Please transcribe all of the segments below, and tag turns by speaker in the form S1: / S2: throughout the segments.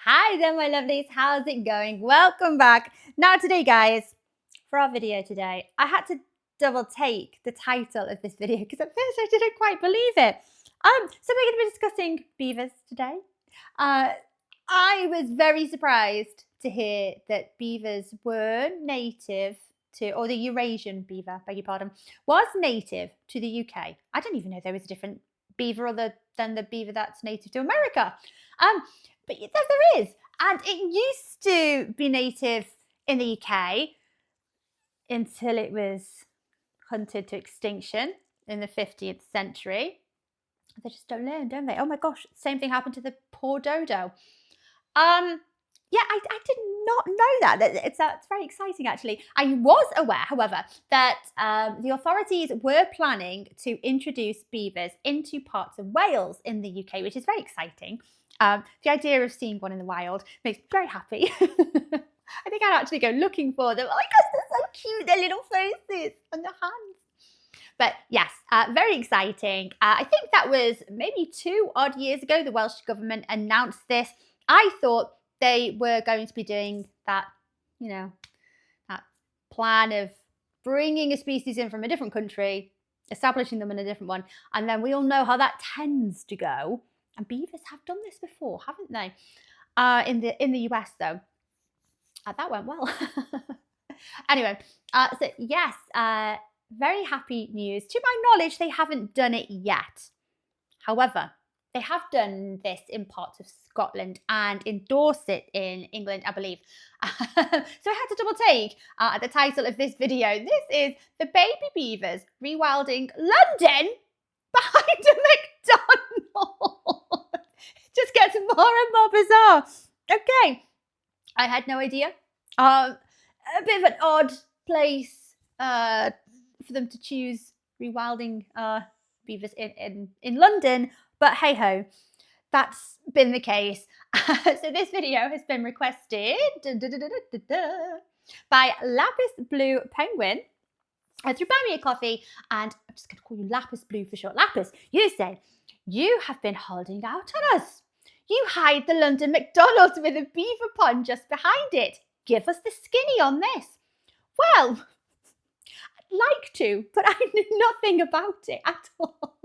S1: Hi there, my lovelies. How's it going? Welcome back. Now today, guys, for our video today, I had to double take the title of this video because at first I didn't quite believe it. So we're going to be discussing beavers today. I was very surprised to hear that beavers were native to, or the Eurasian beaver, beg your pardon, was native to the UK. I didn't even know there was a different beaver other than the beaver that's native to America. But there is. And it used to be native in the UK until it was hunted to extinction in the 15th century. They just don't learn, don't they? Oh my gosh, same thing happened to the poor dodo. Yeah, I did not know that. It's very exciting, actually. I was aware, however, that the authorities were planning to introduce beavers into parts of Wales in the UK, which is very exciting. The idea of seeing one in the wild makes me very happy. I think I'd actually go looking for them. Oh my gosh, they're so cute, their little faces and their hands. But yes, very exciting. I think that was maybe 2 odd years ago, the Welsh government announced this. I thought they were going to be doing that, that plan of bringing a species in from a different country, establishing them in a different one. And then we all know how that tends to go. And beavers have done this before, haven't they? In the US, though. That went well. Anyway, so yes, very happy news. To my knowledge, they haven't done it yet. However, they have done this in parts of Scotland and in Dorset in England, I believe. So I had to double take the title of this video. This is the Baby Beavers Rewilding London behind a McDonald's. It just gets more and more bizarre. Okay, I had no idea. A bit of an odd place for them to choose rewilding beavers in London, but hey ho, that's been the case. So this video has been requested by lapisblue penguin through Buy Me a Coffee, and I'm just going to call you lapisblue for short. Lapis, you say, you have been holding out on us. You hide the London McDonald's with a beaver pond just behind it. Give us the skinny on this. Well, I'd like to, but I knew nothing about it at all.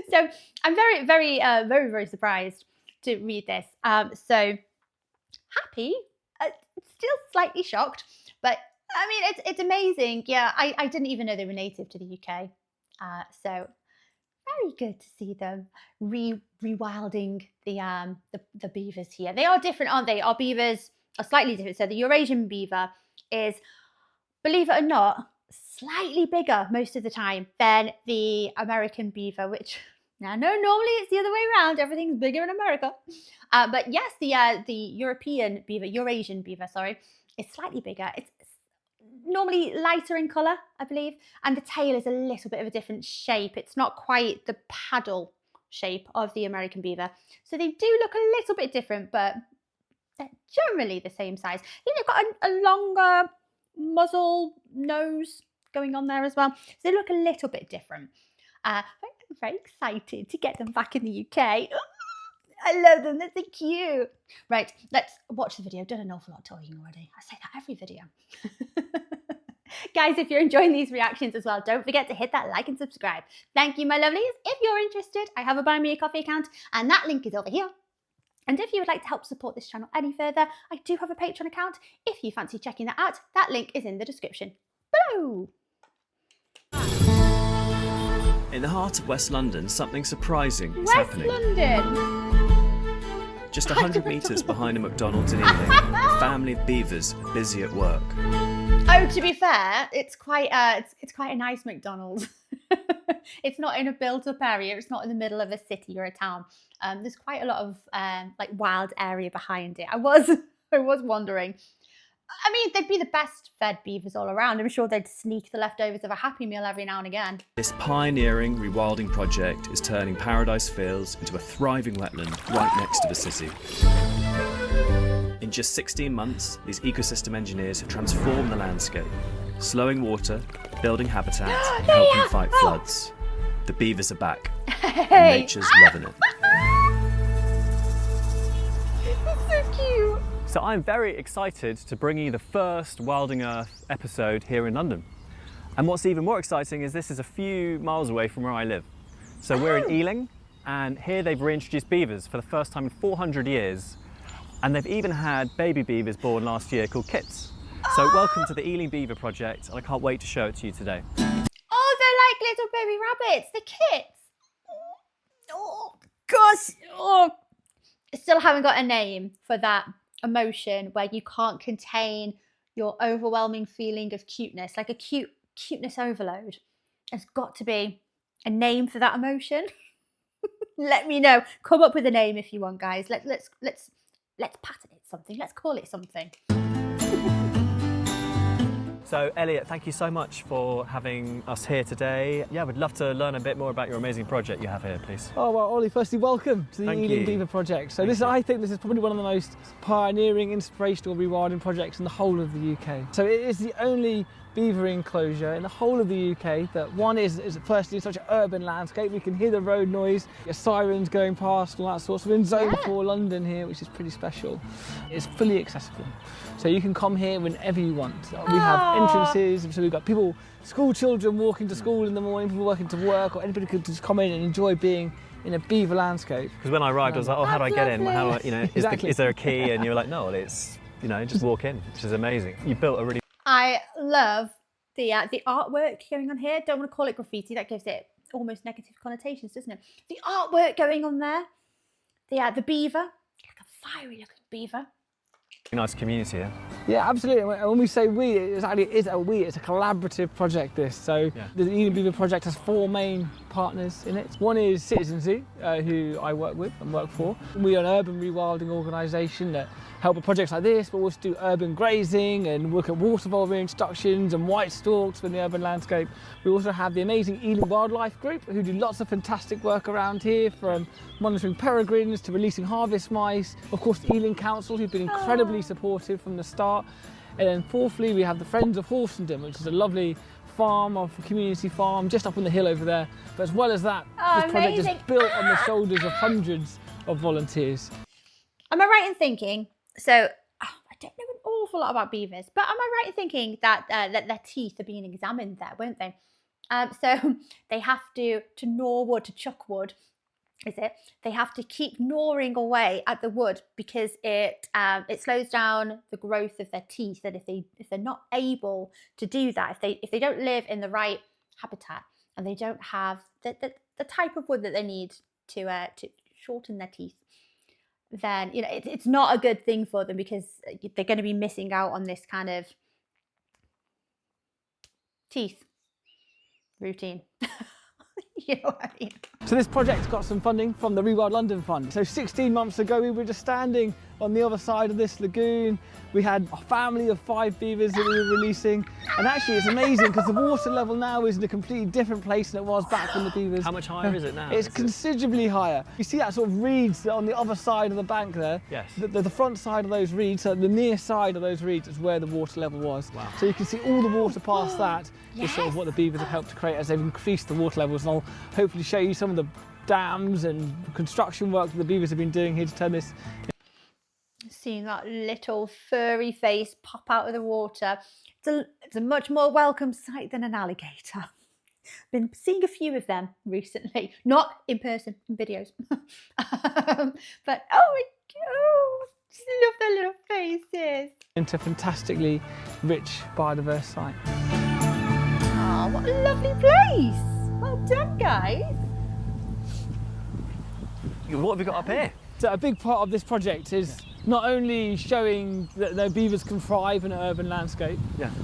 S1: So I'm very surprised to read this. So happy, still slightly shocked, but I mean, it's amazing. Yeah, I didn't even know they were native to the UK. So very good to see them rewilding the beavers here. They are different, aren't they? Our beavers are slightly different. So the Eurasian beaver is, believe it or not, slightly bigger most of the time than the American beaver, which now no, normally it's the other way around. Everything's bigger in America. But yes, the Eurasian beaver, sorry, is slightly bigger. It's normally lighter in colour, I believe, and the tail is a little bit of a different shape. It's not quite the paddle shape of the American beaver. So they do look a little bit different, but they're generally the same size. I think they've got a longer muzzle, nose going on there as well. So they look a little bit different. I'm very excited to get them back in the UK. I love them, they're so cute. Right, let's watch the video. I've done an awful lot of talking already. I say that every video. Guys, if you're enjoying these reactions as well, don't forget to hit that like and subscribe. Thank you, my lovelies. If you're interested, I have a Buy Me a Coffee account, and that link is over here. And if you would like to help support this channel any further, I do have a Patreon account. If you fancy checking that out, that link is in the description below.
S2: In the heart of West London, something surprising is happening.
S1: West London!
S2: Just 100 metres behind a McDonald's in Ealing, a family of beavers are busy at work.
S1: Oh, to be fair, it's quite a nice McDonald's. It's not in a built-up area. It's not in the middle of a city or a town. There's quite a lot of like wild area behind it. I was wondering. I mean, they'd be the best fed beavers all around. I'm sure they'd sneak the leftovers of a Happy Meal every now and again.
S2: This pioneering rewilding project is turning Paradise Fields into a thriving wetland right next to the city. In just 16 months, these ecosystem engineers have transformed the landscape, slowing water, building habitat, and helping fight floods. The beavers are back, and nature's loving it. So I'm very excited to bring you the first Wilding Earth episode here in London. And what's even more exciting is this is a few miles away from where I live. So we're in Ealing, and here they've reintroduced beavers for the first time in 400 years. And they've even had baby beavers born last year called kits. So welcome to the Ealing Beaver Project, and I can't wait to show it to you today.
S1: Oh, they're like little baby rabbits, the kits. Oh, gosh. Oh. I still haven't got a name for that emotion where you can't contain your overwhelming feeling of cuteness, like a cuteness overload. There's got to be a name for that emotion. Let me know. Come up with a name if you want, guys. Let's patent it something. Let's call it something.
S2: So Elliot, thank you so much for having us here today. Yeah, we'd love to learn a bit more about your amazing project you have here, please.
S3: Oh, well, Ollie, firstly, welcome to the Ealing Beaver Project. So I think this is probably one of the most pioneering, inspirational rewilding projects in the whole of the UK. So it is the only beaver enclosure in the whole of the UK that one is firstly such an urban landscape. We can hear the road noise, sirens going past, all that sort. So we're in Zone 4 London here, which is pretty special. It's fully accessible. So you can come here whenever you want. We have entrances, so we've got people, school children walking to school in the morning, people working to work, or anybody could just come in and enjoy being in a beaver landscape.
S2: Because when I arrived, I was like, oh, how do I get in? How,
S3: Exactly.
S2: Is there a key? And you were like, no, it's, just walk in, which is amazing. You built a really...
S1: I love the artwork going on here. Don't want to call it graffiti. That gives it almost negative connotations, doesn't it? The artwork going on there. The beaver, like a fiery looking beaver.
S2: Nice community here.
S3: Yeah, absolutely. And when we say we, it's a collaborative project, this. So the Ealing Beaver Project has 4 main partners in it. One is Citizency, who I work with and work for. We are an urban rewilding organisation that help with projects like this, but also do urban grazing and look at water vole reintroductions and white stalks in the urban landscape. We also have the amazing Ealing Wildlife Group, who do lots of fantastic work around here, from monitoring peregrines to releasing harvest mice. Of course, the Ealing Council, who've been incredibly supportive from the start. And then fourthly, we have the Friends of Horsendom, which is a lovely farm, a community farm just up on the hill over there. But as well as that, this project is built on the shoulders of hundreds of volunteers.
S1: Am I right in thinking, so I don't know an awful lot about beavers, but am I right in thinking that their teeth are being examined there, won't they? So they have to gnaw wood, to chuck wood, is it? They have to keep gnawing away at the wood because it slows down the growth of their teeth. And if they're not able to do that, if they don't live in the right habitat and they don't have the type of wood that they need to shorten their teeth, then it's not a good thing for them, because they're going to be missing out on this kind of teeth routine. You know what I mean?
S3: So this project got some funding from the Rewild London Fund. So 16 months ago, we were just standing on the other side of this lagoon. We had a family of 5 beavers that we were releasing. And actually it's amazing because the water level now is in a completely different place than it was back when the beavers...
S2: How much higher is it now?
S3: It's considerably higher. You see that sort of reeds on the other side of the bank there?
S2: Yes.
S3: The front side of those reeds, so the near side of those reeds is where the water level was.
S2: Wow.
S3: So you can see all the water past that is sort of what the beavers have helped to create as they've increased the water levels. And I'll hopefully show you some of the dams and construction work that the beavers have been doing here to turn this.
S1: Seeing that little furry face pop out of the water, it's a much more welcome sight than an alligator. Been seeing a few of them recently, not in person, in videos. But oh my god, just love their little faces.
S3: Into a fantastically rich biodiverse site.
S1: Oh, what a lovely place! Well done, guys.
S2: What have we got up here?
S3: So a big part of this project is not only showing that the beavers can thrive in an urban landscape,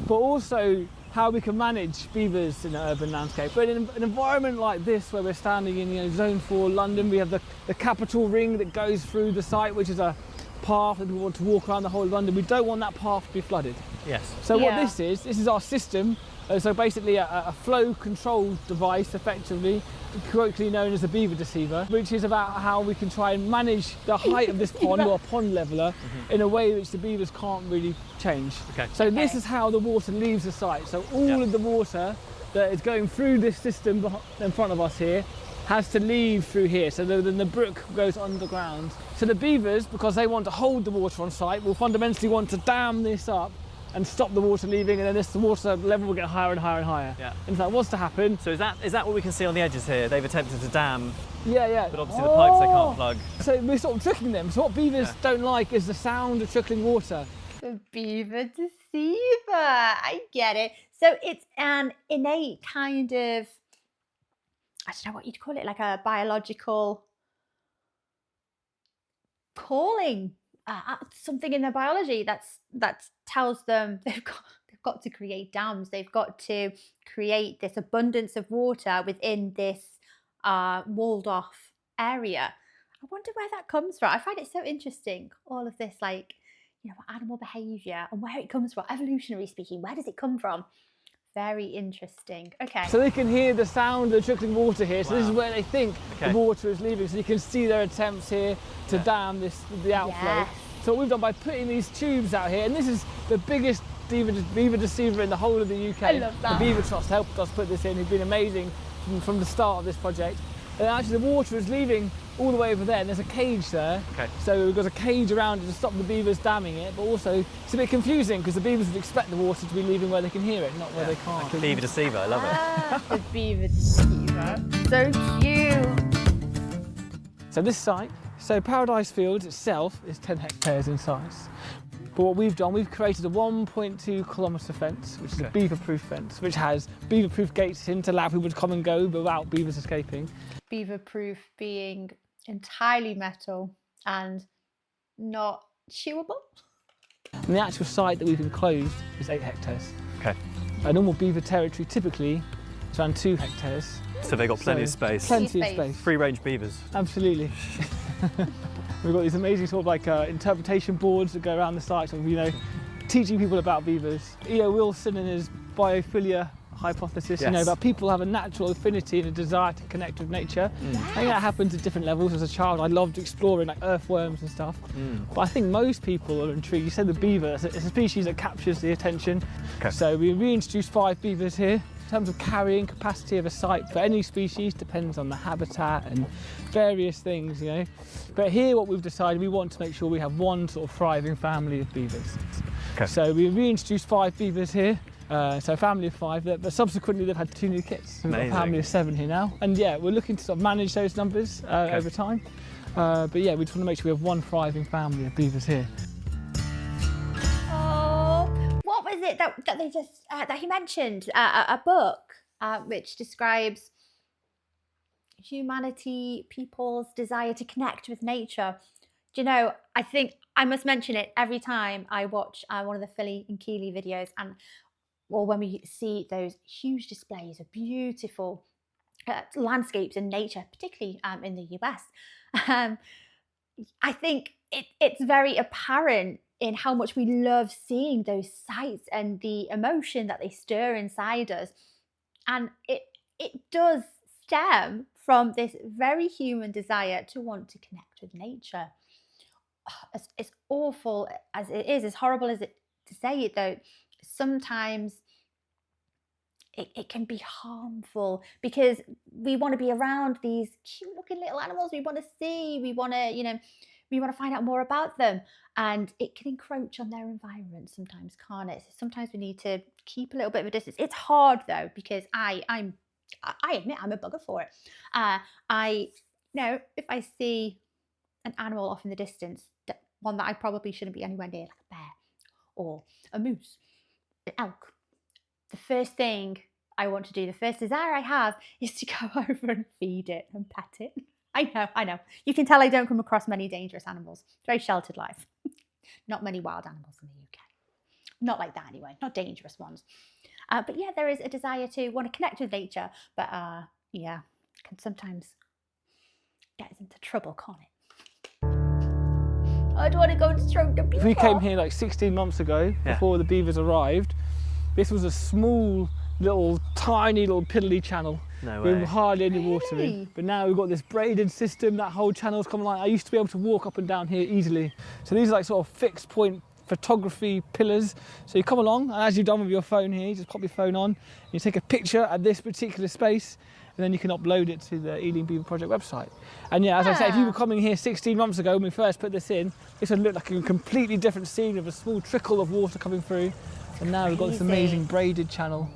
S3: but also how we can manage beavers in an urban landscape. But in an environment like this, where we're standing in Zone 4 London, we have the capital ring that goes through the site, which is a path that we want to walk around the whole of London. We don't want that path to be flooded.
S2: Yes.
S3: So what this is our system. So basically a flow control device, effectively, colloquially known as the beaver deceiver, which is about how we can try and manage the height of this pond, or a pond leveler, in a way which the beavers can't really change.
S2: Okay.
S3: So this is how the water leaves the site. So all of the water that is going through this system in front of us here has to leave through here, so then the brook goes underground. So the beavers, because they want to hold the water on site, will fundamentally want to dam this up and stop the water leaving, and then the water level will get higher and higher and higher.
S2: Yeah.
S3: And if that was to happen...
S2: So is that what we can see on the edges here? They've attempted to dam,
S3: Yeah.
S2: but obviously the pipes they can't plug.
S3: So we're sort of tricking them. So what beavers don't like is the sound of trickling water.
S1: The beaver deceiver. I get it. So it's an innate kind of, I don't know what you'd call it, like a biological calling. Something in their biology that tells them they've got to create dams. They've got to create this abundance of water within this walled off area. I wonder where that comes from. I find it so interesting, all of this, like, you know, animal behavior and where it comes from, evolutionary speaking. Where does it come from? Very interesting. Okay.
S3: So they can hear the sound of the trickling water here. So this is where they think the water is leaving. So you can see their attempts here to dam the outflow.
S1: Yes.
S3: So what we've done by putting these tubes out here, and this is the biggest beaver deceiver in the whole of the UK.
S1: I love that.
S3: The Beaver Trust helped us put this in. Who've been amazing from the start of this project. And actually the water is leaving all the way over there, and there's a cage there.
S2: Okay.
S3: So we've got a cage around it to stop the beavers damming it, but also it's a bit confusing because the beavers would expect the water to be leaving where they can hear it, not where they can't.
S2: Like a beaver deceiver, I love it.
S1: The beaver deceiver. So cute.
S3: So this site, Paradise Fields itself is 10 hectares in size. But what we've done, we've created a 1.2 kilometre fence, which is a beaver-proof fence, which has beaver-proof gates in to allow people to come and go without beavers escaping.
S1: Beaver-proof being entirely metal and not chewable.
S3: And the actual site that we've enclosed is 8 hectares.
S2: Okay.
S3: A normal beaver territory typically is around 2 hectares.
S2: So they've got plenty of space.
S3: Plenty of space.
S2: Free-range beavers.
S3: Absolutely. We've got these amazing sort of like interpretation boards that go around the site, of, you know, teaching people about beavers. E.O. Wilson and his biophilia hypothesis, you know, about people have a natural affinity and a desire to connect with nature. I think that happens at different levels. As a child, I loved exploring like earthworms and stuff. But I think most people are intrigued. You said the beaver, it's a species that captures the attention. Okay. So we reintroduced 5 beavers here. In terms of carrying capacity of a site for any species depends on the habitat and various things, you know. But here what we've decided, we want to make sure we have one sort of thriving family of beavers. Okay. So we reintroduced 5 beavers here. So a family of 5, but subsequently they've had 2 new kits. So we've got a family of 7 here now. And yeah, we're looking to sort of manage those numbers over time. But yeah, we just want to make sure we have one thriving family of beavers here.
S1: What was it that they just that he mentioned? A book which describes humanity, people's desire to connect with nature. Do you know, I think I must mention it every time I watch one of the Philly and Keely videos, or when we see those huge displays of beautiful landscapes and nature, particularly in the US. I think it's very apparent in how much we love seeing those sights and the emotion that they stir inside us. And it does stem from this very human desire to want to connect with nature. As awful as it is, as horrible as it to say it though, sometimes it can be harmful because we want to be around these cute looking little animals. We want to see, we want to, you know, we want to find out more about them, and it can encroach on their environment sometimes, can't it? So sometimes we need to keep a little bit of a distance. It's hard though, because I admit I'm a bugger for it. I know if I see an animal off in the distance, one that I probably shouldn't be anywhere near, like a bear or a moose, an elk, the first thing I want to do, the first desire I have is to go over and feed it and pet it. I know. You can tell I don't come across many dangerous animals. Very sheltered life. Not many wild animals in the UK. Not like that anyway, not dangerous ones. But yeah, there is a desire to want to connect with nature, but yeah, can sometimes get us into trouble, can't it? I'd want to go and stroke the beaver.
S3: We came here like 16 months ago, before the beavers arrived. This was a small, tiny little piddly channel.
S2: No way.
S3: With hardly any water in. But now we've got this braided system, that whole channel's come along. I used to be able to walk up and down here easily. So these are like sort of fixed point photography pillars. So you come along, and as you've done with your phone here, you just pop your phone on, you take a picture at this particular space, and then you can upload it to the Ealing Beaver Project website. And yeah, as I say, if you were coming here 16 months ago when we first put this in, this would look like a completely different scene with a small trickle of water coming through. And now we've got this amazing braided channel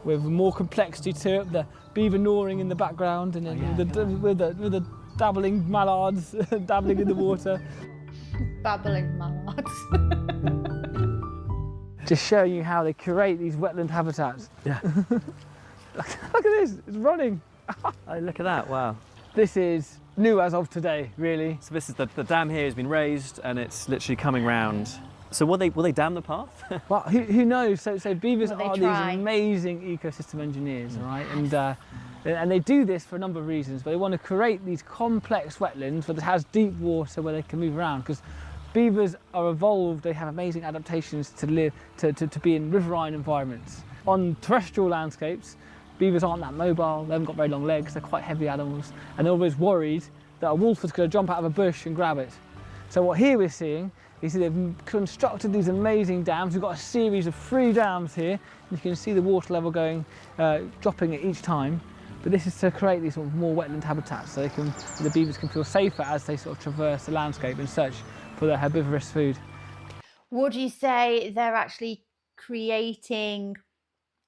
S3: with more complexity to it, the beaver gnawing in the background, and then with the dabbling mallards dabbling in the water.
S1: Babbling mallards.
S3: Just showing you how they curate these wetland habitats.
S2: Yeah.
S3: Look at this, it's running.
S2: Oh, look at that, wow.
S3: This is new as of today, really.
S2: So this is the dam here has been raised and it's literally coming round. So will they dam the path?
S3: Well, who knows? So beavers
S1: Well, they
S3: are
S1: try.
S3: these amazing ecosystem engineers, all right? And they do this for a number of reasons, but they want to create these complex wetlands where it has deep water where they can move around, because beavers are evolved, they have amazing adaptations to live, to be in riverine environments. On terrestrial landscapes, beavers aren't that mobile, they haven't got very long legs, they're quite heavy animals, and they're always worried that a wolf is going to jump out of a bush and grab it. So what here we're seeing is they've constructed these amazing dams. We've got a series of 3 dams here. You can see the water level going, dropping at each time. But this is to create these sort of more wetland habitats so the beavers can feel safer as they sort of traverse the landscape and search for their herbivorous food.
S1: Would you say they're actually creating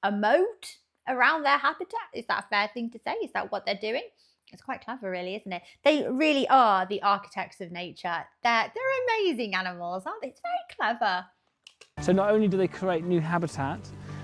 S1: a moat around their habitat? Is that a fair thing to say? Is that what they're doing? It's quite clever, really, isn't it? They really are the architects of nature. They're amazing animals, aren't they? It's very clever.
S3: So not only do they create new habitat,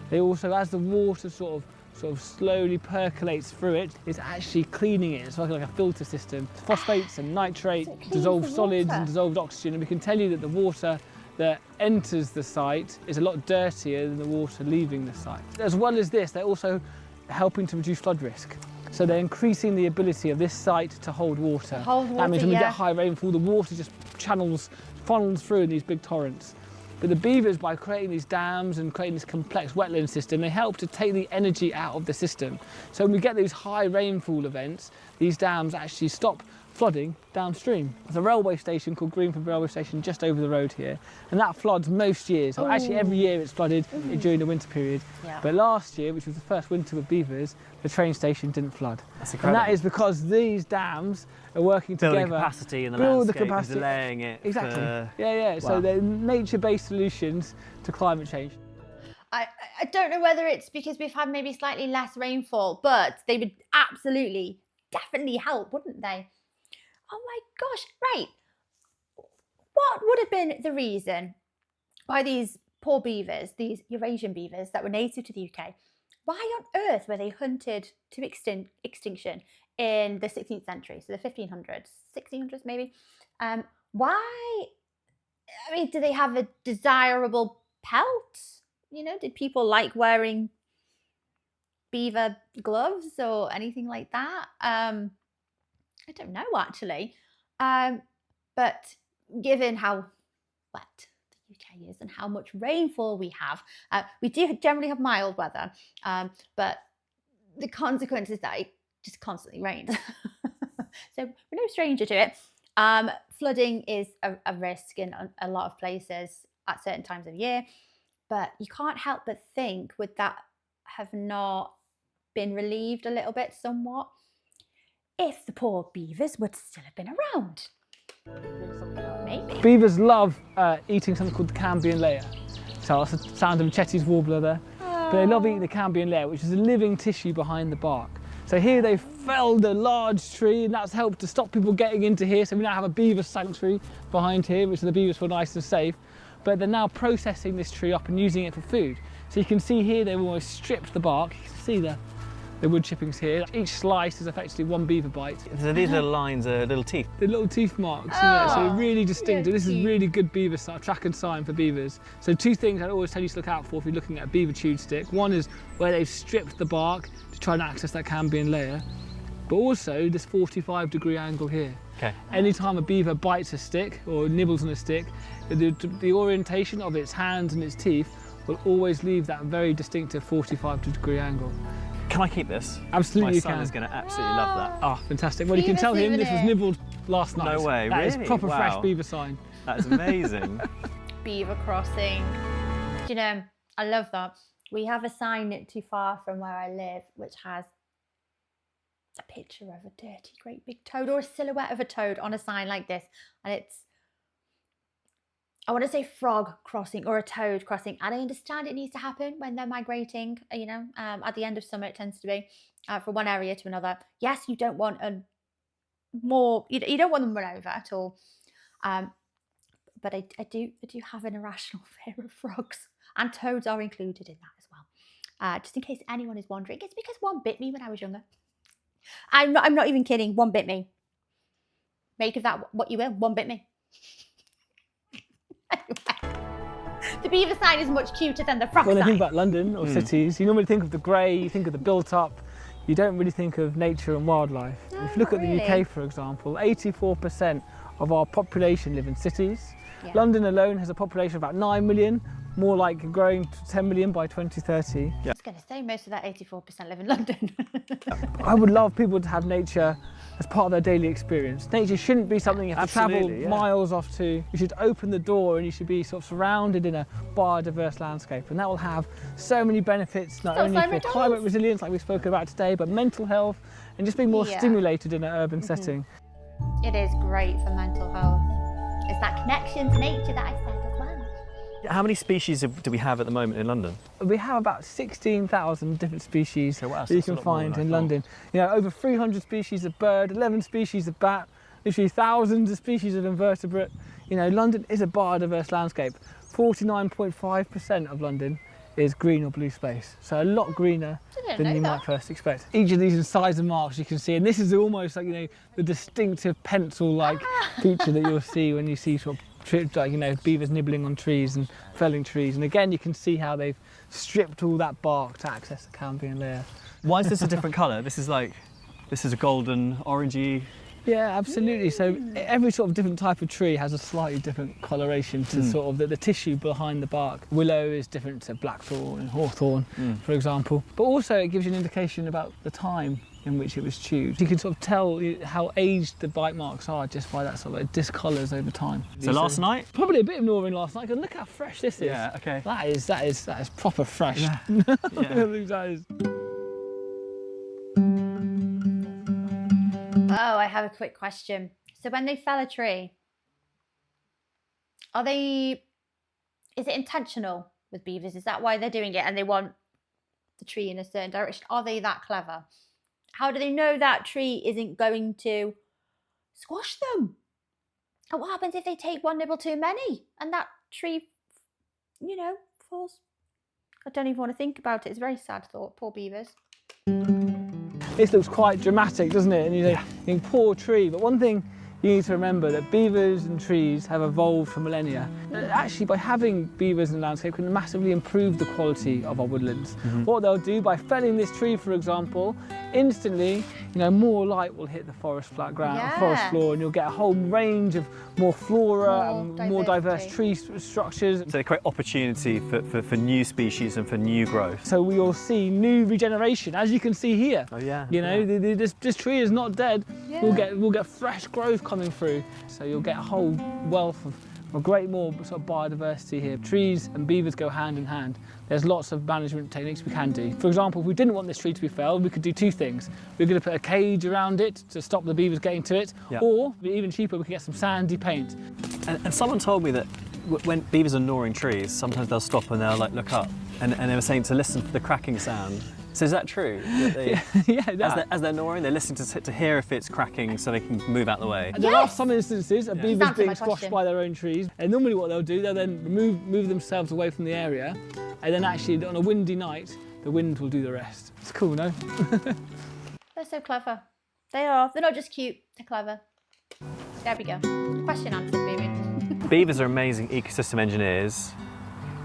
S3: they also, as the water sort of slowly percolates through it, it's actually cleaning it. It's like a filter system. Phosphates and nitrate,
S1: So it cleans
S3: dissolved
S1: the
S3: solids
S1: water.
S3: and dissolved oxygen, and we can tell you that the water that enters the site is a lot dirtier than the water leaving the site. As well as this, they're also helping to reduce flood risk. So they're increasing the ability of this site to hold water. That means when we get high rainfall, the water just funnels through in these big torrents. But the beavers, by creating these dams and creating this complex wetland system, they help to take the energy out of the system. So when we get these high rainfall events, these dams actually stop flooding downstream. There's a railway station called Greenford Railway Station just over the road here, and that floods most years. Well, actually every year it's flooded during the winter period. Yeah. But last year, which was the first winter with beavers, the train station didn't flood.
S2: That's incredible.
S3: And that is because these dams are working
S2: Building
S3: together.
S2: Capacity in the
S3: build
S2: landscape,
S3: the capacity,
S2: delaying it.
S3: Exactly.
S2: For...
S3: Yeah.
S2: Wow.
S3: So they're nature-based solutions to climate change.
S1: I don't know whether it's because we've had maybe slightly less rainfall, but they would absolutely, definitely help, wouldn't they? Oh my gosh, right. What would have been the reason why these poor beavers, these Eurasian beavers that were native to the UK, why on earth were they hunted to extinction in the 16th century, so the 1500s, 1600s maybe? Why? I mean, do they have a desirable pelt? You know, did people like wearing beaver gloves or anything like that? I don't know, actually. But given how wet the UK is and how much rainfall we have, we do generally have mild weather, but the consequence is that it just constantly rains. So we're no stranger to it. Flooding is a risk in a lot of places at certain times of year, but you can't help but think, would that have not been relieved a little bit somewhat if the poor beavers would still have been around? Maybe.
S3: Beavers love eating something called the cambium layer. So that's the sound of Chetty's warbler there. But they love eating the cambium layer, which is a living tissue behind the bark. So here they felled a large tree, and that's helped to stop people getting into here. So we now have a beaver sanctuary behind here, which the beavers feel nice and safe. But they're now processing this tree up and using it for food. So you can see here they've almost stripped the bark. You can see the wood chippings here. Each slice is effectively one beaver bite.
S2: So these little lines are little teeth.
S3: The little teeth marks, yeah, so really distinct.
S1: yeah,
S3: This is really good beaver track and sign for beavers. So 2 things I'd always tell you to look out for if you're looking at a beaver chewed stick. One is where they've stripped the bark to try and access that cambium layer, but also this 45-degree angle here.
S2: Okay.
S3: Anytime a beaver bites a stick or nibbles on a stick, the orientation of its hands and its teeth will always leave that very distinctive 45-degree angle.
S2: Can I keep this?
S3: Absolutely, you
S2: My son
S3: can.
S2: is going to absolutely love that.
S3: Oh, fantastic. Well, you can tell him this was nibbled last night.
S2: No way,
S3: That is
S2: really?
S3: proper fresh
S2: Wow.
S3: beaver sign.
S2: That is amazing.
S1: Beaver crossing. Do you know, I love that. We have a sign not too far from where I live which has a picture of a dirty, great big toad or a silhouette of a toad on a sign like this, and it's, I want to say frog crossing or a toad crossing, and I understand it needs to happen when they're migrating, you know, at the end of summer it tends to be from one area to another. Yes, you don't want you don't want them run over at all, but I do have an irrational fear of frogs, and toads are included in that as well. Just in case anyone is wondering, it's because one bit me when I was younger. I'm not even kidding. One bit me. Make of that what you will. One bit me. Anyway, the beaver sign is much cuter than the frog sign.
S3: When I think about London or cities, you normally think of the grey, you think of the built-up. You don't really think of nature and wildlife.
S1: No,
S3: if you look at
S1: really.
S3: the UK, for example, 84% of our population live in cities.
S1: Yeah.
S3: London alone has a population of about 9 million, more like growing to 10 million by 2030.
S1: I was going to say most of that 84% live in London.
S3: I would love people to have nature as part of their daily experience. Nature shouldn't be something you have to travel miles off to. You should open the door and you should be sort of surrounded in a biodiverse landscape, and that will have so many benefits, not only for climate resilience like we spoke about today, but mental health and just being more stimulated in an urban setting.
S1: It is great for mental health. It's that connection to nature that I said as well.
S2: How many species do we have at the moment in London?
S3: We have about 16,000 different species that you can find in London. You know, over 300 species of bird, 11 species of bat, literally thousands of species of invertebrate. You know, London is a biodiverse landscape. 49.5% of London is green or blue space, so a lot greener than you might first expect. Each of these incisor marks you can see, and this is almost like, you know, the distinctive pencil-like feature that you'll see when you see sort of like, you know, beavers nibbling on trees and felling trees, and again you can see how they've stripped all that bark to access the Cambrian layer.
S2: Why is this a different colour? This is a golden, orangey.
S3: Yeah, absolutely. So every sort of different type of tree has a slightly different coloration to sort of the tissue behind the bark. Willow is different to blackthorn and hawthorn, for example. But also it gives you an indication about the time in which it was chewed. You can sort of tell how aged the bite marks are just by that sort of, it discolours over time.
S2: So last night?
S3: Probably a bit of gnawing last night, because look how fresh this is.
S2: Yeah, okay.
S3: That is proper fresh.
S2: Yeah.
S3: That is.
S1: Oh, I have a quick question. So when they fell a tree, is it intentional with beavers? Is that why they're doing it and they want the tree in a certain direction? Are they that clever? How do they know that tree isn't going to squash them? And what happens if they take one nibble too many and that tree, you know, falls? I don't even want to think about it. It's a very sad thought. Poor beavers.
S3: This looks quite dramatic, doesn't it? And you think, poor tree. But one thing you need to remember, that beavers and trees have evolved for millennia. Actually, by having beavers in the landscape can massively improve the quality of our woodlands. What they'll do by felling this tree, for example, instantly, you know, more light will hit the forest flat ground, forest floor, and you'll get a whole range of more flora and more diverse tree structures.
S2: So they create opportunity for new species and for new growth.
S3: So we will see new regeneration, as you can see here.
S2: Oh yeah.
S3: You know, this tree is not dead. We'll get fresh growth coming through. So you'll get a whole wealth of great more sort of biodiversity here. Trees and beavers go hand in hand. There's lots of management techniques we can do. For example, if we didn't want this tree to be felled, we could do two things. We're going to put a cage around it to stop the beavers getting to it, or even cheaper, we can get some sandy paint.
S2: And someone told me that when beavers are gnawing trees, sometimes they'll stop and they'll like look up, and they were saying to listen for the cracking sound. So is that true? That as they're gnawing, they're listening to hear if it's cracking so they can move out the way.
S3: There are some instances of beavers being squashed by their own trees, and normally what they'll do, they'll then move themselves away from the area, and then actually on a windy night, the wind will do the rest. It's cool, no?
S1: They're so clever. They are. They're not just cute, they're clever. There we go. Question answered, baby.
S2: Beavers are amazing ecosystem engineers,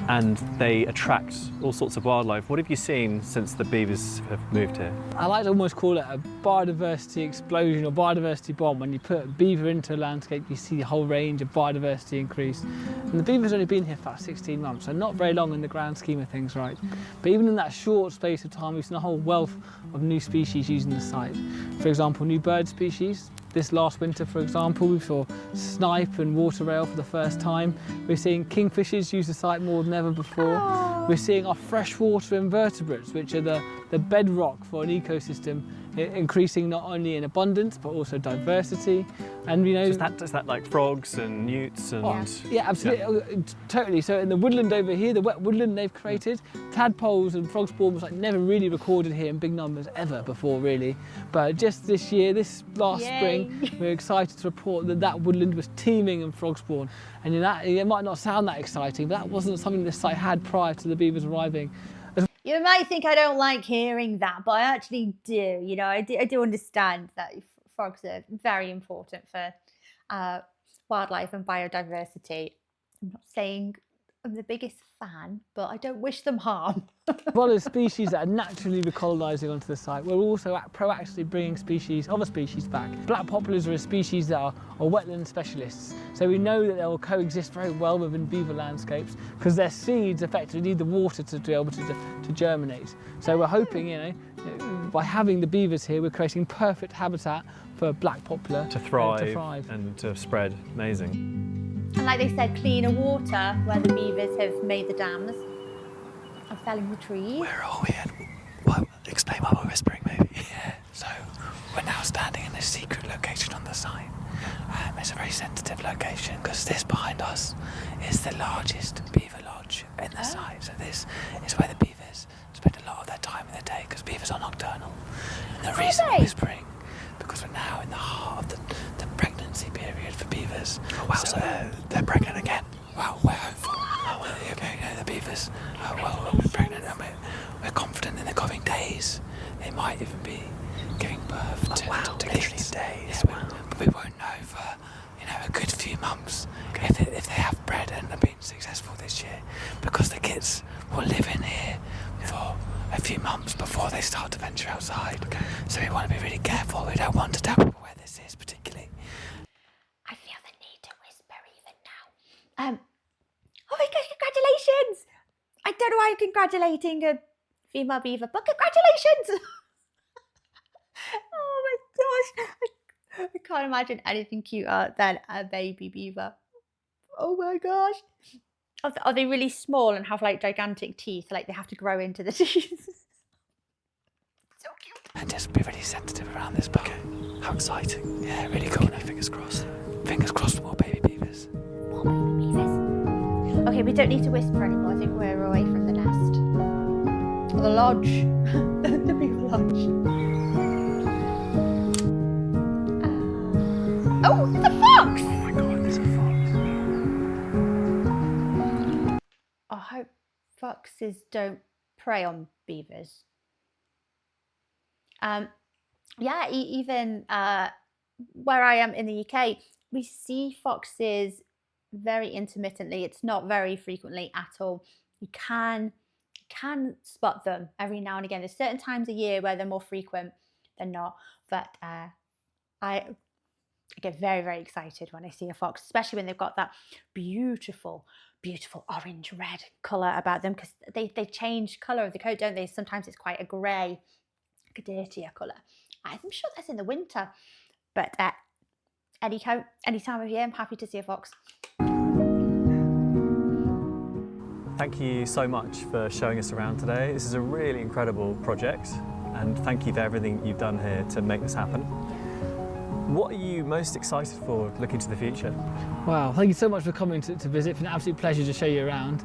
S2: and they attract all sorts of wildlife. What have you seen since the beavers have moved here?
S3: I like to almost call it a biodiversity explosion or biodiversity bomb. When you put a beaver into a landscape, you see a whole range of biodiversity increase. And the beaver's only been here for about 16 months, so not very long in the grand scheme of things, right? But even in that short space of time, we've seen a whole wealth of new species using the site. For example, new bird species. This last winter, for example, we saw snipe and water rail for the first time. We're seeing kingfishers use the site more than ever before. We're seeing our freshwater invertebrates, which are the bedrock for an ecosystem, increasing not only in abundance but also diversity. And you know,
S2: is that like frogs and newts and
S3: yeah, absolutely, totally. So in the woodland over here, the wet woodland they've created, tadpoles and frog spawn was like never really recorded here in big numbers ever before, really. But just this year, this last spring, we're excited to report that that woodland was teeming in frog spawn. And you know, it might not sound that exciting, but that wasn't something this site had prior to the beavers arriving.
S1: You might think I don't like hearing that, but I actually do. You know, I do understand that frogs are very important for wildlife and biodiversity. I'm not saying I'm the biggest fan, but I don't wish them harm.
S3: As well as species that are naturally recolonising onto the site, we're also proactively bringing other species back. Black poplars are a species that are wetland specialists, so we know that they will coexist very well within beaver landscapes because their seeds effectively need the water to be able to germinate. So we're hoping, you know, by having the beavers here, we're creating perfect habitat for black poplar
S2: to thrive and to spread. Amazing.
S1: And like they said, cleaner water where the beavers have made the dams and felling the trees.
S4: Where are we at? Well, explain why we're whispering, maybe. Yeah. So we're now standing in a secret location on the site. It's a very sensitive location because this behind us is the largest beaver lodge in the site. So this is where the beavers spend a lot of their time in the day because beavers are nocturnal. And the reason we're whispering, because we're now in the heart of the pregnancy period for beavers. Oh wow, so they're pregnant again. Wow, we're hopeful. The beavers, we're pregnant and we're confident in the coming days. They might even be giving birth to kids. Days. Yeah, but we won't know for a good few months if they have bred and have been successful this year, because the kids will live in here for a few months before they start to venture outside. Okay. So we want to be really careful. We don't want to tell people where this is particularly.
S1: I feel the need to whisper even now. Oh my gosh, congratulations! I don't know why I'm congratulating a female beaver, but congratulations! Oh my gosh, I can't imagine anything cuter than a baby beaver. Oh my gosh. Are they really small and have like gigantic teeth? Like they have to grow into the teeth? So cute.
S4: And just be really sensitive around this part. Okay. How exciting. Yeah, really cool. Fingers crossed. Fingers crossed for more baby beavers.
S1: More baby beavers. Okay, we don't need to whisper anymore. I think we're away from the nest. Or the lodge. The beaver lodge. Oh, it's a fox!
S4: Oh my god, there's a fox.
S1: I hope foxes don't prey on beavers. Yeah, even where I am in the UK, we see foxes very intermittently. It's not very frequently at all. You can spot them every now and again. There's certain times a year where they're more frequent than not. But I get very, very excited when I see a fox, especially when they've got that beautiful orange red colour about them, because they change colour of the coat, don't they? Sometimes it's quite a grey, like a dirtier colour. I'm sure that's in the winter, but any time of year, I'm happy to see a fox.
S2: Thank you so much for showing us around today. This is a really incredible project, and thank you for everything you've done here to make this happen. What are you most excited for looking to the future?
S3: Wow, thank you so much for coming to visit. It's been an absolute pleasure to show you around.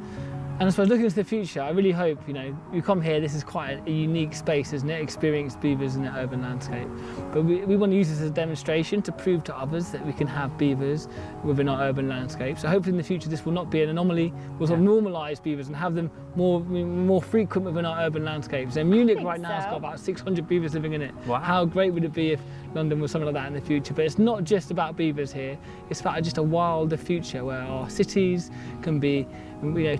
S3: And I suppose looking into the future, I really hope, you come here, this is quite a unique space, isn't it? Experienced beavers in the urban landscape. But we want to use this as a demonstration to prove to others that we can have beavers within our urban landscape. So hopefully in the future this will not be an anomaly. We'll sort of normalise beavers and have them more frequent within our urban landscapes. So Munich right now has got about 600 beavers living in it. Wow. How great would it be if London was something like that in the future? But it's not just about beavers here. It's about just a wilder future where our cities can be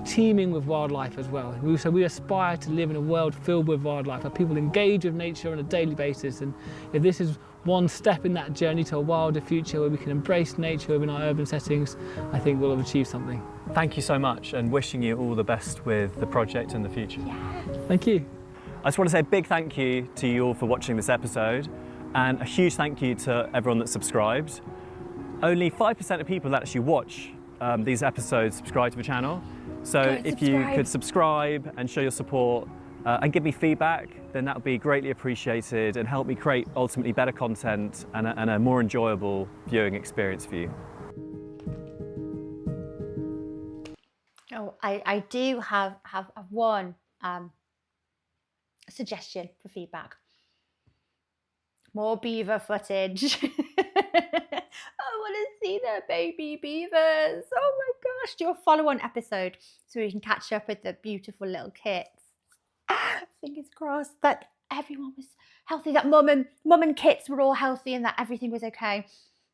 S3: teeming with wildlife as well. So we aspire to live in a world filled with wildlife, where people engage with nature on a daily basis. And if this is one step in that journey to a wilder future where we can embrace nature within our urban settings, I think we'll have achieved something.
S2: Thank you so much, and wishing you all the best with the project and the future.
S1: Yeah.
S3: Thank you.
S2: I just want to say a big thank you to you all for watching this episode, and a huge thank you to everyone that subscribed. Only 5% of people that actually watch these episodes subscribe to the channel. So if you could subscribe and show your support, and give me feedback, then that would be greatly appreciated and help me create ultimately better content and a more enjoyable viewing experience for you.
S1: Oh, I do have one suggestion for feedback. More beaver footage. I want to see their baby beavers. Oh my gosh, do a follow-on episode so we can catch up with the beautiful little kits. Fingers crossed that everyone was healthy, that mum and kits were all healthy and that everything was okay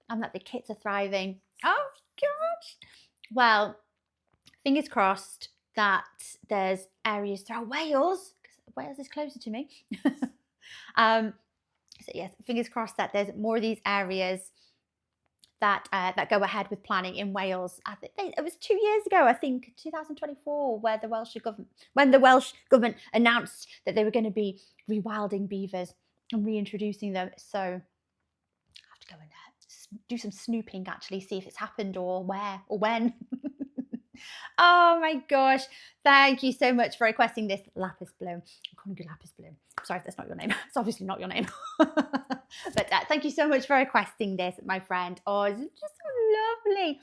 S1: and that the kits are thriving. Oh gosh. Well, fingers crossed that there's areas throughout Wales, because Wales is closer to me. So yes, fingers crossed that there's more of these areas that go ahead with planning in Wales. I think it was 2 years ago, I think 2024, where the Welsh government announced that they were going to be rewilding beavers and reintroducing them. So I have to go and do some snooping, actually, see if it's happened or where or when. Oh my gosh, thank you so much for requesting this lapisblue. I'm calling you lapisblue. Sorry if that's not your name. It's obviously not your name. But thank you so much for requesting this, my friend. Oh, it's just so lovely.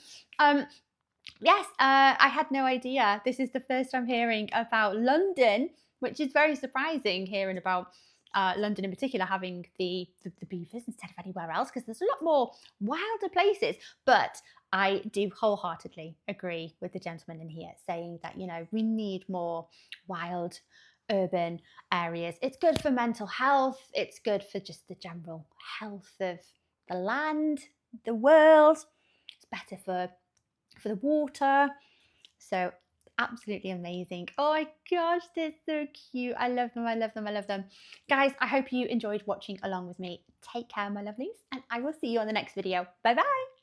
S1: Yes, I had no idea. This is the first time hearing about London, which is very surprising, hearing about London in particular having the beavers instead of anywhere else, because there's a lot more wilder places. But I do wholeheartedly agree with the gentleman in here saying that, you know, we need more wild urban areas. It's good for mental health. It's good for just the general health of the land, the world. It's better for the water. So absolutely amazing. Oh my gosh, they're so cute. I love them. I love them. I love them. Guys, I hope you enjoyed watching along with me. Take care, my lovelies, and I will see you on the next video. Bye bye.